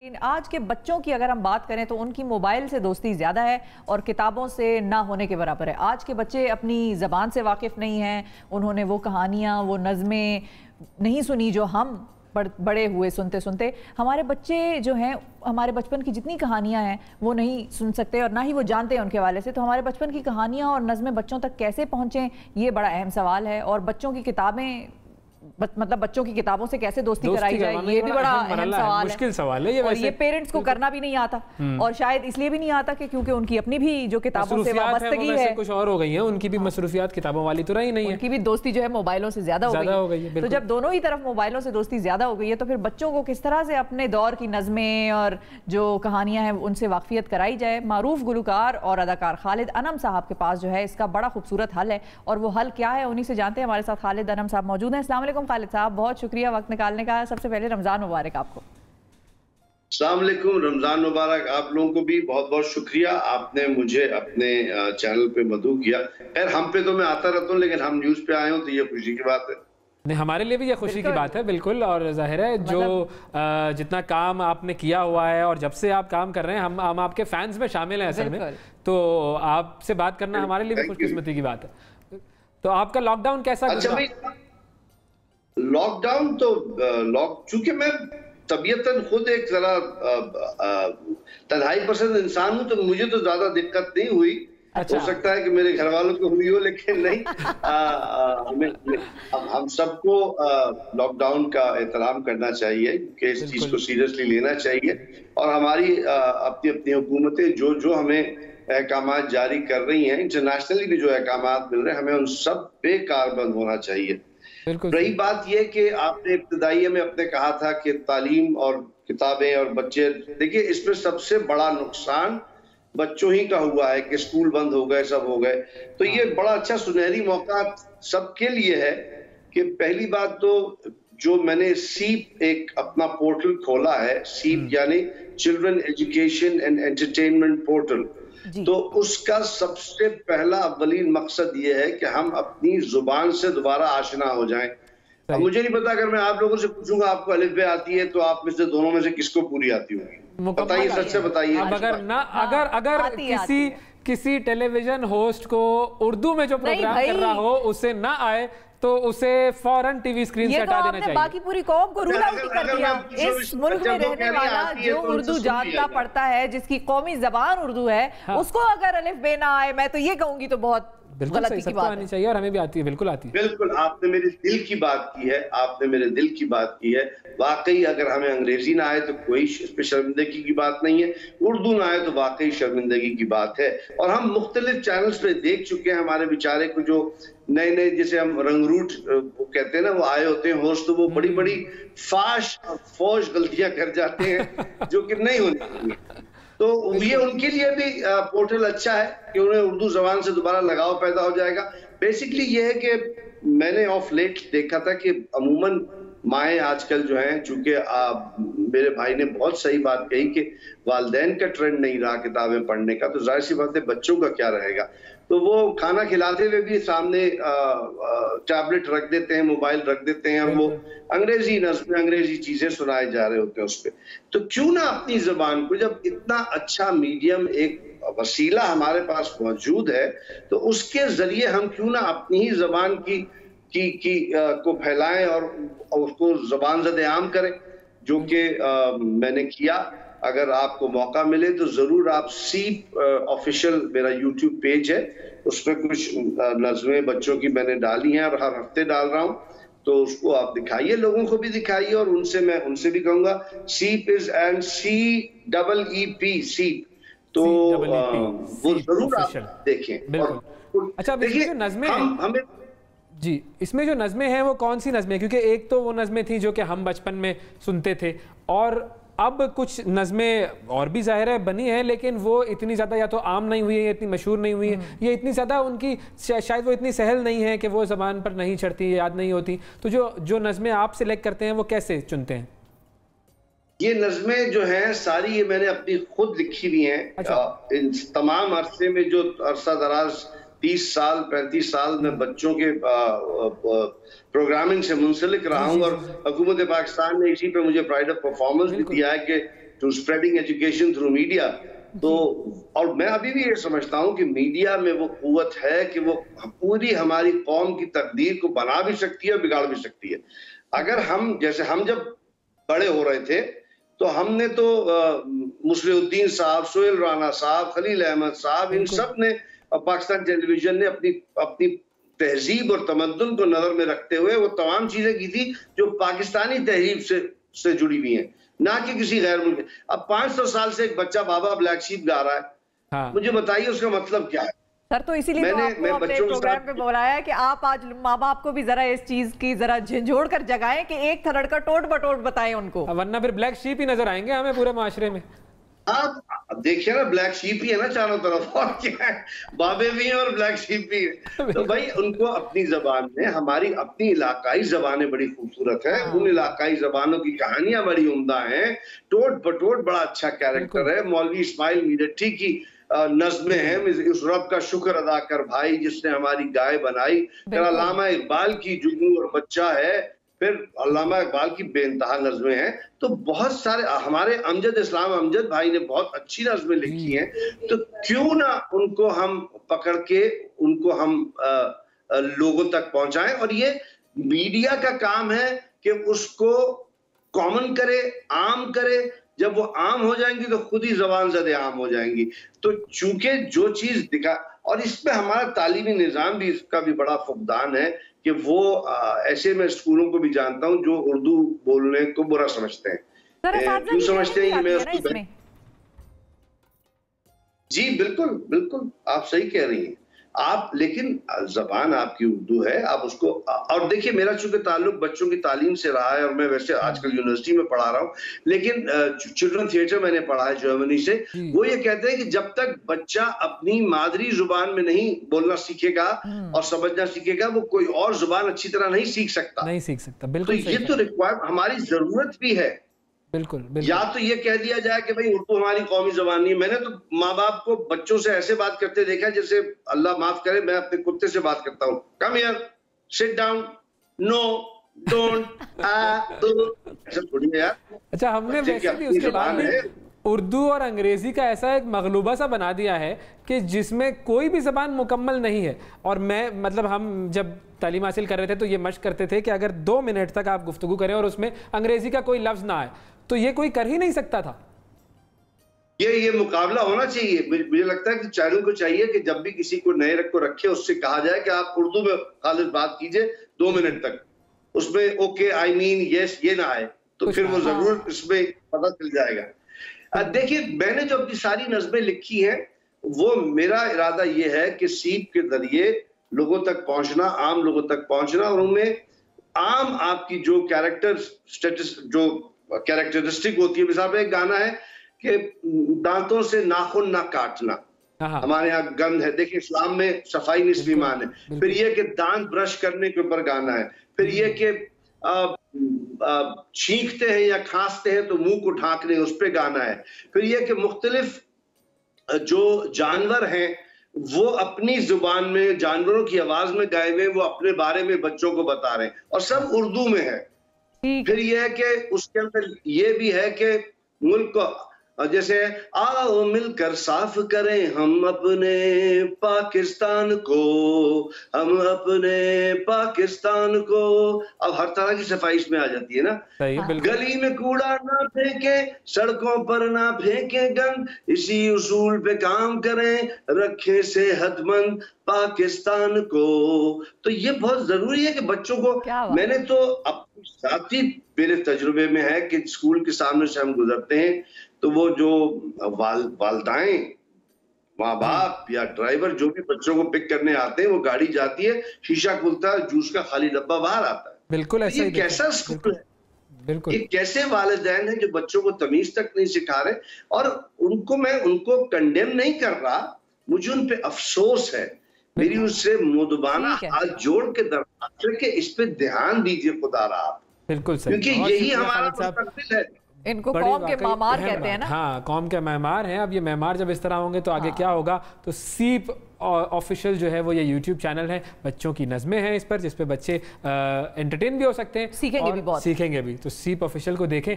आज के बच्चों की अगर हम बात करें तो उनकी मोबाइल से दोस्ती ज़्यादा है और किताबों से ना होने के बराबर है। आज के बच्चे अपनी ज़बान से वाकिफ़ नहीं हैं, उन्होंने वो कहानियाँ, वो नज़में नहीं सुनी जो हम बड़े हुए सुनते सुनते। हमारे बच्चे जो हैं, हमारे बचपन की जितनी कहानियाँ हैं वो नहीं सुन सकते और ना ही वो जानते हैं उनके हवाले से। तो हमारे बचपन की कहानियाँ और नज़में बच्चों तक कैसे पहुँचें, ये बड़ा अहम सवाल है। और बच्चों की किताबें मतलब बच्चों की किताबों से कैसे दोस्ती कराई जाए, ये भी बड़ा अहम सवाल है, मुश्किल सवाल है ये। और ये पेरेंट्स को करना भी नहीं आता और शायद इसलिए भी नहीं आता कि क्योंकि उनकी अपनी भी जो किताबों से वाबस्तगी है कुछ और हो गई है, उनकी भी मसरूफियात किताबों वाली तो रही नहीं है, उनकी भी दोस्ती जो है मोबाइलों से ज्यादा हो गई है। तो जब दोनों ही तरफ मोबाइलों से दोस्ती ज्यादा हो गई है तो फिर बच्चों को किस तरह से अपने दौर की नज़में और जो कहानियां हैं उनसे वाकफियत कराई जाए। मारूफ गुलकार और अदाकार खालिद अनम साहब के पास जो है इसका बड़ा खूबसूरत हल है, और वो हल क्या है उन्हीं से जानते हैं। हमारे साथ खालिद अनम साहब मौजूद हैं। अस्सलाम वालेकुम खालिद साहब, बहुत शुक्रिया वक्त निकालने का। सबसे पहले रमजान मुबारक आपको। अस्सलाम वालेकुम, रमजान मुबारक आप लोगों को भी। बहुत बहुत शुक्रिया, आपने मुझे अपने चैनल पे मदऊ किया। खैर हम पे तो मैं आता रहता हूँ, लेकिन हम न्यूज पे आए हूँ तो ये खुशी की बात है। नहीं, हमारे लिए भी ये खुशी की बात है बिल्कुल। और जाहिर है जो जितना काम आपने किया हुआ है और जब से आप काम कर रहे हैं, हम आपके फैंस में शामिल हैं असल में, तो आपसे बात करना हमारे लिए भी खुशकिस्मती की बात है। तो आपका लॉकडाउन कैसा गुजरा? लॉकडाउन तो चूंकि मैं तबीयतन खुद एक जरा तन्हाई पसंद इंसान हूं, तो मुझे तो ज्यादा दिक्कत नहीं हुई। अच्छा। हो सकता है कि मेरे घर वालों को हुई हो, लेकिन नहीं। हम सबको लॉकडाउन का एहतराम करना चाहिए कि इस चीज को सीरियसली लेना चाहिए, और हमारी अपनी अपनी हुकूमतें जो हमें अहकाम जारी कर रही हैं, इंटरनेशनली भी जो अहकाम मिल रहे हैं, हमें उन सब पे कारबंद होना चाहिए। रही बात यह कि आपने इब्तिदाई में अपने कहा था कि तालीम और किताबें और बच्चे, देखिए इसमें सबसे बड़ा नुकसान बच्चों ही का हुआ है कि स्कूल बंद हो गए, सब हो गए। तो ये बड़ा अच्छा सुनहरी मौका सबके लिए है कि पहली बात तो जो मैंने सीप एक अपना पोर्टल खोला है, सीप यानी children education and entertainment portal, तो उसका सबसे पहला अव्वलीन मकसद ये है कि हम अपनी जुबान से दोबारा आशना हो जाएं। अब मुझे नहीं पता, अगर मैं आप लोगों से पूछूंगा आपको अलिफ बे आती है, तो आप में से दोनों में से किसको पूरी आती होगी? बताइए, सच से बताइए। अगर किसी टेलीविजन होस्ट को उर्दू में जो प्रोग्राम कर रहा हो उसे ना आए तो उसे फौरन टीवी स्क्रीन से हटा देना चाहिए। बाकी पूरी कौम को रूल आउट कर दिया। इस मुल्क में रहने वाला जो उर्दू जानता पढ़ता है, जिसकी कौमी जबान उर्दू है, उसको अगर अलिफ बे ना आए, मैं तो ये कहूंगी तो बहुत गलती की बात आनी चाहिए। और हमें भी आती है, बिल्कुल आती है। बिल्कुल, आपने मेरे दिल की बात की है, आपने मेरे दिल की बात की है। वाकई अगर हमें अंग्रेजी ना आए तो कोई इस पे शर्मिंदगी की बात नहीं है, उर्दू ना आए तो वाकई शर्मिंदगी की बात है। और हम मुख्तलिफ चैनल्स पे देख चुके हैं, हमारे बेचारे को जो नए जिसे हम रंगरूट कहते हैं ना, वो आए होते हैं होस्ट, तो वो बड़ी बड़ी फौज गलतियां कर जाते हैं जो कि नहीं होनी चाहिए। तो ये उनके लिए भी पोर्टल अच्छा है कि उन्हें उर्दू जबान से दोबारा लगाव पैदा हो जाएगा। बेसिकली ये है कि मैंने ऑफ लेट देखा था कि अमूमन माएँ आजकल जो हैं, चूंकि मेरे भाई ने बहुत सही बात कही कि वालिदैन का ट्रेंड नहीं रहा किताबें पढ़ने का, तो जाहिर सी बात है बच्चों का क्या रहेगा। तो वो खाना खिलाते हुए भी सामने टैबलेट रख देते हैं, मोबाइल रख देते हैं, और वो अंग्रेजी नज़्में, अंग्रेजी चीजें सुनाए जा रहे होते हैं उस पर। तो क्यों ना अपनी जबान को, जब इतना अच्छा मीडियम, एक वसीला हमारे पास मौजूद है, तो उसके जरिए हम क्यों ना अपनी ही जबान को फैलाएं और उसको जबान ज़दे आम करें, जो कि मैंने किया। अगर आपको मौका मिले तो जरूर आप सीप ऑफिशियल मेरा यूट्यूब पेज है, उसमें कुछ नज़में बच्चों की मैंने डाली हैं और हर हफ्ते डाल रहा हूँ, तो उसको आप दिखाइए, लोगों को भी दिखाइए। और मैं उनसे भी कहूंगा, सीप इज एंड CEEP सीप, तो वो जरूर आप देखें। अच्छा, देखिए नज़में हमें जी, इसमें जो नज़में हैं वो कौन सी नज़में? क्योंकि एक तो वो नज़में थी जो कि हम बचपन में सुनते थे, और अब कुछ नज़में और भी ज़ाहिर है बनी है, लेकिन वो इतनी ज़्यादा या तो आम नहीं हुई है, इतनी मशहूर नहीं हुई है, ये इतनी ज़्यादा उनकी शायद वो इतनी सहल नहीं है कि वो ज़बान पर नहीं चढ़ती, याद नहीं होती। तो जो नज़में आप सिलेक्ट करते हैं वो कैसे चुनते हैं? ये नज़में जो हैं सारी ये मैंने अपनी खुद लिखी हुई हैं। अच्छा। इन तमाम अरसे में, जो अरसा दराज 30 साल 35 साल में बच्चों के प्रोग्रामिंग से मुंसलिक रहा हूँ, और हुकूमत पाकिस्तान ने इसी पे मुझे प्राइड ऑफ परफॉर्मेंस भी दिया है कि to spreading education through media. तो और मैं अभी भी ये समझता हूं कि मीडिया में वो कुव्वत है कि वो पूरी हमारी कौम की तकदीर को बना भी सकती है और बिगाड़ भी सकती है। अगर हम जैसे हम जब बड़े हो रहे थे तो हमने तो मुस्लिउद्दीन साहब, सोहेल राना साहब, खलील अहमद साहब, इन सब ने पाकिस्तान टेलीविजन ने अपनी तहजीब और तमद्दुन को नजर में रखते हुए वो तमाम चीजें की थी जो पाकिस्तानी तहजीब से जुड़ी हुई हैं, ना कि किसी गैर मुल्क। अब 500 साल से एक बच्चा बाबा ब्लैक शीप गा रहा है, हाँ। मुझे बताइए उसका मतलब क्या है? सर तो इसीलिए तो आपको अपने प्रोग्राम पे बुलाया है कि आप आज माँ बाप को भी जरा इस चीज की जरा झंझोड़ कर जगाएं कि एक थरड़ का टोट बटोट बताएं उनको, वरना फिर ब्लैक शीप ही नजर आएंगे हमें पूरे माशरे में। आप देखिए ना, ब्लैक शीप ही है ना चारों तरफ, और क्या है, बाबे भी हैं और ब्लैक शीप भी है। तो भाई उनको अपनी जबान में, हमारी अपनी इलाकाई जबानें बड़ी खूबसूरत है, उन इलाकाई जबानों की कहानियां बड़ी उम्दा हैं, टोट बटोट बड़ा अच्छा कैरेक्टर है। मौलवी इस्माइल मीरठी की नज़्में हैं, उस रब का शुक्र अदा कर भाई जिसने हमारी गाय बनाई, फिर अल्लामा इकबाल की जुगनू और बच्चा है, फिर अल्लामा इकबाल की बेइंतहा नज़में हैं। तो बहुत सारे हमारे अमजद इस्लाम अमजद भाई ने बहुत अच्छी नज़में लिखी हैं, तो क्यों ना उनको हम पकड़ के उनको हम लोगों तक पहुंचाएं। और ये मीडिया का काम है कि उसको कॉमन करे, आम करे। जब वो आम हो जाएंगी तो खुद ही जबान ज़दे आम हो जाएंगी। तो चूंकि जो चीज दिखा, और इसमें हमारा तालीमी निज़ाम भी, इसका भी बड़ा फुकदान है कि वो ऐसे मैं स्कूलों को भी जानता हूं जो उर्दू बोलने को बुरा समझते हैं। क्यों समझते हैं? मैं उसको जी बिल्कुल बिल्कुल आप सही कह रही हैं आप, लेकिन जबान आपकी उर्दू है, आप उसको। और देखिए मेरा चूंकि ताल्लुक बच्चों की तालीम से रहा है और मैं वैसे आजकल यूनिवर्सिटी में पढ़ा रहा हूँ, लेकिन चिल्ड्रन थिएटर मैंने पढ़ा है जर्मनी से। वो ये कहते हैं कि जब तक बच्चा अपनी मादरी जुबान में नहीं बोलना सीखेगा और समझना सीखेगा, वो कोई और जुबान अच्छी तरह नहीं सीख सकता। बिल्कुल। तो ये तो रिक्वायर हमारी जरूरत भी है। बिल्कुल। या तो ये कह दिया जाए कि भाई उर्दू हमारी कौमी ज़बान नहीं है। मैंने तो माँ बाप को बच्चों से ऐसे बात करते देखा जैसे अल्लाह माफ करे मैं अपने कुत्ते से बात करता हूँ। Come here, sit down, no, don't, ऐसा थोड़ी है यार। अच्छा, हमने वैसे भी उसके बाद उर्दू और अंग्रेजी का ऐसा एक मगलूबा सा बना दिया है कि जिसमें कोई भी ज़बान मुकम्मल नहीं है। और मैं मतलब हम जब तालीम हासिल कर रहे थे तो ये मशक करते थे कि अगर 2 मिनट तक आप गुफ्तगू करें और उसमें अंग्रेजी का कोई लफ्ज ना आए तो ये कोई कर ही नहीं सकता था। ये मुकाबला होना चाहिए। मुझे लगता है कि चैनल को चाहिए कि जब भी किसी को नए को रखे उससे कहा जाए कि आप उर्दू में खालिद बात कीजिए 2 मिनट तक, उसमें ओके, आई मीन, यस ये ना आए तो फिर वो जरूर इसमें पता चल जाएगा। देखिए मैंने जो अपनी सारी नज़में लिखी हैं वो मेरा इरादा ये है कि सीप के जरिए लोगों तक पहुंचना, आम लोगों तक पहुंचना, और उनमें आम आपकी जो कैरेक्टरिस्टिक होती है। मिसाल एक गाना है कि दांतों से नाखून ना काटना, हमारे यहाँ गंध है। देखिए इस्लाम में सफाई निस्फ़ ईमान है। फिर ये कि दांत ब्रश करने के ऊपर गाना है। फिर ये कि छींकते हैं या खांसते हैं तो मुंह को ढांकने उस पे गाना है। फिर यह कि मुख्तलिफ जो जानवर हैं वो अपनी जुबान में जानवरों की आवाज में गाए हुए वो अपने बारे में बच्चों को बता रहे हैं और सब उर्दू में है। फिर यह है कि उसके अंदर ये भी है कि मुल्क को जैसे आओ मिलकर साफ करें हम अपने पाकिस्तान को, हम अपने पाकिस्तान को। अब हर तरह की सफाई इसमें आ जाती है ना। गली में कूड़ा ना फेंके, सड़कों पर ना फेंके गंद, इसी उसूल पे काम करें, रखें सेहतमंद पाकिस्तान को। तो ये बहुत जरूरी है कि बच्चों को, मैंने तो अपने साथी मेरे तजुर्बे में है कि स्कूल के सामने से हम गुजरते हैं तो वो जो वालदाएं, माँ बाप या ड्राइवर जो भी बच्चों को पिक करने आते हैं, वो गाड़ी जाती है, शीशा खुलता है, जूस का खाली डब्बा बाहर आता है। बिल्कुल ऐसा ये कैसा स्कूल है? बिल्कुल। ये कैसे वालिदैन हैं जो बच्चों को तमीज तक नहीं सिखा रहे? और मैं उनको कंडेम नहीं कर रहा, मुझे उन पे अफसोस है। मेरी उससे मुदबाना हाथ जोड़ के दरख्वास्त है कि इस पे ध्यान दीजिए खुदा रहा आप। बिल्कुल सही। क्योंकि यही हमारा मुस्तकबिल है। इनको कौम के मेहमान कहते हैं ना। हाँ, कौम के मेहमान हैं। अब ये मेहमान जब इस तरह होंगे तो आगे क्या होगा। तो सीप ऑफिशियल जो है वो ये YouTube चैनल है, बच्चों की नज़में हैं इस पर, जिस पे बच्चे एंटरटेन भी हो सकते हैं, सीखेंगे भी बहुत, सीखेंगे भी। तो सीप ऑफिशियल को देखें।